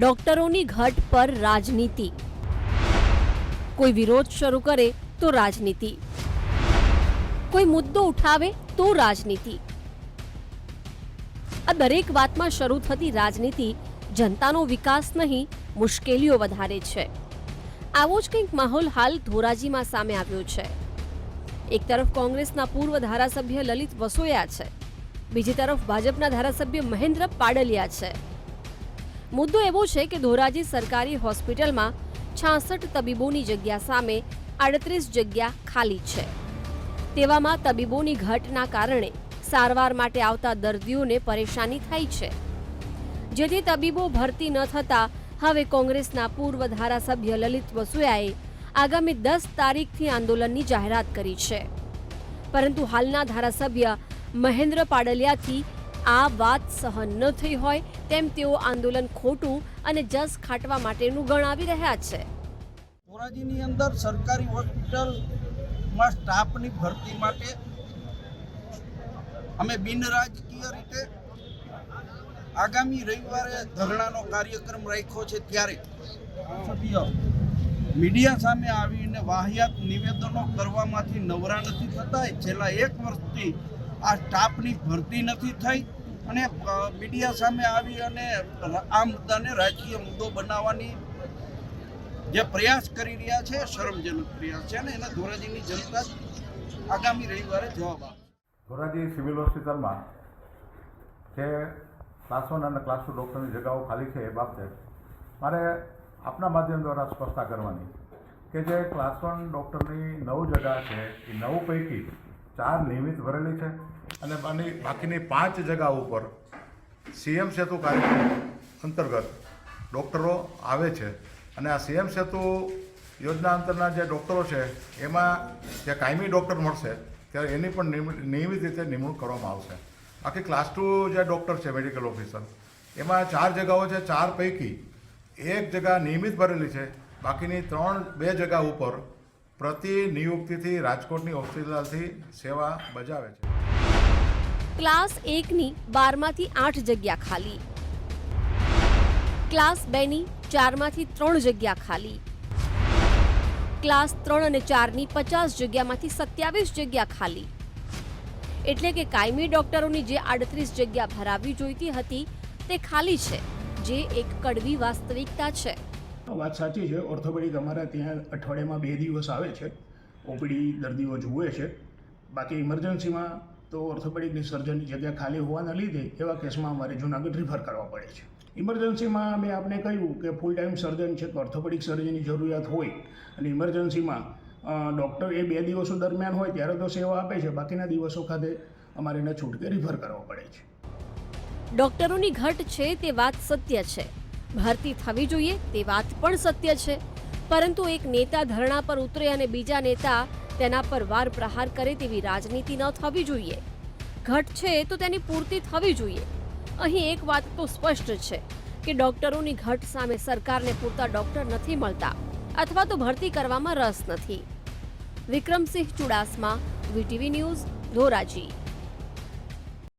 ડોક્ટરોની ઘટ પર રાજનીતિ, કોઈ વિરોધ શરૂ કરે તો રાજનીતિ, કોઈ મુદ્દો ઉઠાવે તો રાજનીતિ. આ દરેક વાતમાં શરૂ થતી રાજનીતિ જનતાનો વિકાસ નહીં, મુશ્કેલીઓ વધારે છે. આવો જ કંઈક માહોલ હાલ ધોરાજીમાં સામે આવ્યો છે. એક તરફ કોંગ્રેસના પૂર્વ ધારાસભ્ય લલિત વસોયા છે, બીજી તરફ ભાજપના ધારાસભ્ય મહેન્દ્ર પાડલિયા છે. મુદ્દો એવો છે કે ધોરાજી સરકારી હોસ્પિટલમાં 66 તબીબોની જગ્યા સામે 38 જગ્યા ખાલી છે. તેવામાં તબીબોની ઘટના કારણે સારવાર માટે આવતા દર્દીઓને પરેશાની થાય છે, જેથી તબીબો ભરતી ન થતા હવે કોંગ્રેસના પૂર્વ ધારાસભ્ય લલિત વસોયાએ આગામી 10 તારીખથી આંદોલનની જાહેરાત કરી છે. પરંતુ હાલના ધારાસભ્ય મહેન્દ્ર પાડલિયાથી આ વાત સહન ન થઈ હોય તેમ તેઓ આંદોલન ખોટું અને જસ ખાટવા માટેનું ગણાવી રહ્યા છે. ધોરાજીની અંદર સરકારી હોસ્પિટલમાં સ્ટાફની ભરતી માટે અમે બિનરાજકીય રીતે આગામી રવિવારે ધરણાનો કાર્યક્રમ રાખ્યો છે. ત્યારે સભ્ય મીડિયા સામે આવીને વાહિયાત નિવેદનો કરવામાંથી નવરા નથી થતા. છેલ્લા 1 વર્ષથી આ સ્ટાફની ભરતી નથી થઈ અને મીડિયા સામે આવી અને આ મુદ્દાને રાજકીય મુદ્દો બનાવવાની જે પ્રયાસ કરી રહ્યા છે, શરમજનક પ્રયાસ છે અને એના ધોરાજીની જનતા આગામી રવિવારે જવાબ આપશે. ધોરાજી સિવિલ હોસ્પિટલમાં જે ક્લાસ 1 અને ક્લાસ 2 ડૉક્ટરની જગ્યાઓ ખાલી છે એ બાબતે મારે આપના માધ્યમ દ્વારા સ્પષ્ટતા કરવાની કે જે ક્લાસ 1 ડૉક્ટરની 9 જગ્યા છે એ 9 પૈકી 4 નિયમિત ભરેલી છે અને બાકીની 5 જગ્યા ઉપર સીએમ સેતુ કાર્યક્રમ અંતર્ગત ડૉક્ટરો આવે છે અને આ સીએમ સેતુ યોજના અંતરના જે ડૉક્ટરો છે એમાં જે કાયમી ડૉક્ટર મળશે ત્યારે એની પણ નિયમિત રીતે નિમણૂક કરવામાં આવશે. બાકી ક્લાસ 2 જે ડૉક્ટર છે મેડિકલ ઓફિસર એમાં 4 જગ્યાઓ છે. 4 પૈકી 1 જગ્યા નિયમિત ભરેલી છે, બાકીની 2 જગ્યા ઉપર પ્રતિ નિયુક્તિથી રાજકોટની હોસ્પિટલથી સેવા બજાવે છે. ક્લાસ 1ની 12માંથી 8 જગ્યા ખાલી, ક્લાસ 2ની 4માંથી 3 જગ્યા ખાલી, ક્લાસ 3 અને 4ની 50 જગ્યામાંથી 27 જગ્યા ખાલી. એટલે કે કાયમી ડોક્ટરોની જે 38 જગ્યા ભરાવી જોઈતી હતી તે ખાલી છે, જે એક કડવી વાસ્તવિકતા છે. વાત સાચી છે. ઓર્થોપેડિક અમારા ત્યાં અઠવાડિયામાં 2 દિવસ આવે છે, ઓપીડી દર્દીઓ જુએ છે. બાકી ઇમરજન્સીમાં તો ઓર્થોપેડિકની સર્જનની જગ્યા ખાલી હોવાના લીધે એવા કેસમાં અમારે જૂનાગઢ રિફર કરવા પડે છે. ઇમરજન્સીમાં મેં આપને કહ્યું કે ફૂલ ટાઈમ સર્જન છે, ઓર્થોપેડિક સર્જનની જરૂરિયાત હોય અને ઇમરજન્સીમાં ડૉક્ટર એ 2 દિવસો દરમિયાન હોય ત્યારે તો સેવા આપે છે, બાકીના દિવસો ખાતે અમારે એને છૂટકે રિફર કરવા પડે છે. ડોક્ટરોની ઘટ છે તે વાત સત્ય છે, ભરતી થવી જોઈએ તે વાત પણ સત્ય છે. પરંતુ એક નેતા ધરણા પર ઉતરે અને બીજા નેતા તેના પર વાર પ્રહાર કરે તેવી રાજનીતિ ન થવી જોઈએ. ઘટ છે તો તેની પૂર્તિ થવી જોઈએ. અહીં એક વાત તો સ્પષ્ટ છે કે ડોક્ટરોની ઘટ સામે સરકારને પૂરતા ડોક્ટર નથી મળતા અથવા તો ભરતી કરવામાં રસ નથી. Vikramsinh Chudasama, VTV news, Dhoraji.